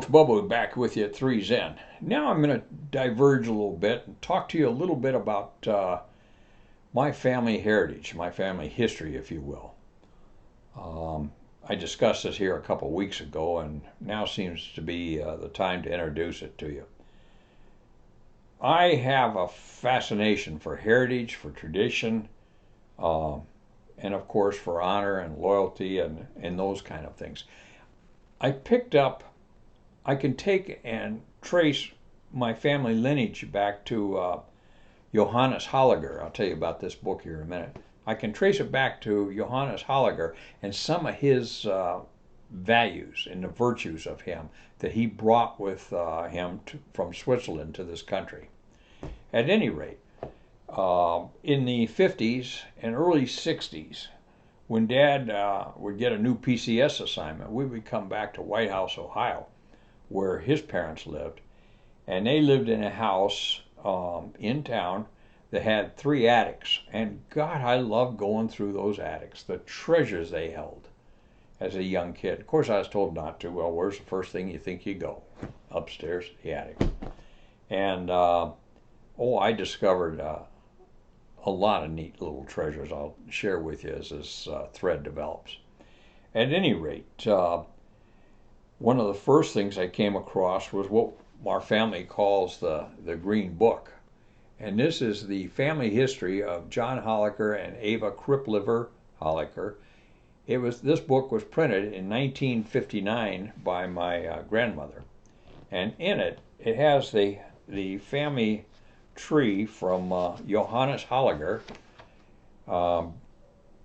Bubba back with you at 3 Zen. Now I'm going to diverge a little bit and talk to you a little bit about my family heritage, my family history, if you will. I discussed this here a couple weeks ago, and now seems to be the time to introduce it to you. I have a fascination for heritage, for tradition, and of course for honor and loyalty and those kind of things. I can take and trace my family lineage back to Johannes Holliger. I'll tell you about this book here in a minute. I can trace it back to Johannes Holliger and some of his values and the virtues of him that he brought with him from Switzerland to this country. At any rate, in the 50s and early 60s, when Dad would get a new PCS assignment, we would come back to White House, Ohio, where his parents lived. And they lived in a house in town that had 3 attics. And God, I loved going through those attics, the treasures they held as a young kid. Of course, I was told not to. Well, where's the first thing you think you go? Upstairs, the attic. And, I discovered a lot of neat little treasures I'll share with you as this thread develops. At any rate, one of the first things I came across was what our family calls the Green Book. And this is the family history of John Holliger and Ava Kripliver Holliger. This book was printed in 1959 by my grandmother. And in it, it has the family tree from Johannes Holliger.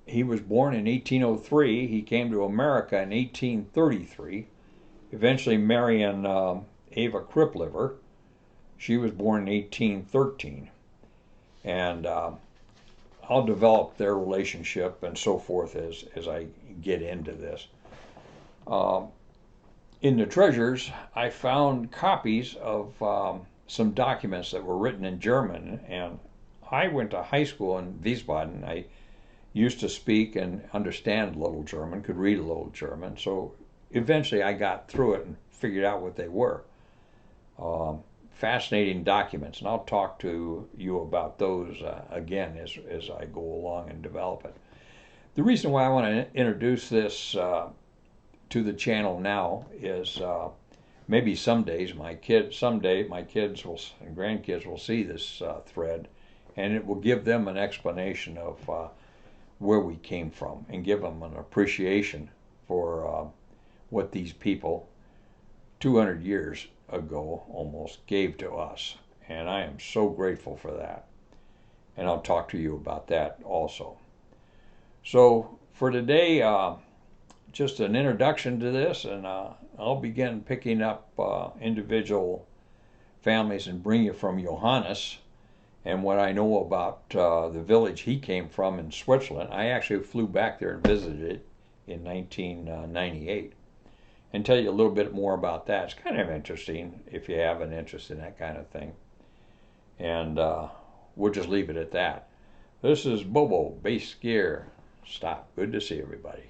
He was born in 1803. He came to America in 1833. Eventually marrying Ava Kripliver. She was born in 1813. And I'll develop their relationship and so forth as I get into this. In the treasures, I found copies of some documents that were written in German. And I went to high school in Wiesbaden. I used to speak and understand a little German, could read a little German. So eventually I got through it and figured out what they were. Fascinating documents, and I'll talk to you about those again as I go along and develop it. The reason why I want to introduce this to the channel now is maybe someday my kids and grandkids will see this thread, and it will give them an explanation of where we came from and give them an appreciation for what these people 200 years ago almost gave to us. And I am so grateful for that. And I'll talk to you about that also. So for today, just an introduction to this, and I'll begin picking up individual families and bring you from Johannes and what I know about the village he came from in Switzerland. I actually flew back there and visited it in 1998. And tell you a little bit more about that. It's kind of interesting if you have an interest in that kind of thing. And we'll just leave it at that. This is Bobo, Bass Gear. Stop. Good to see everybody.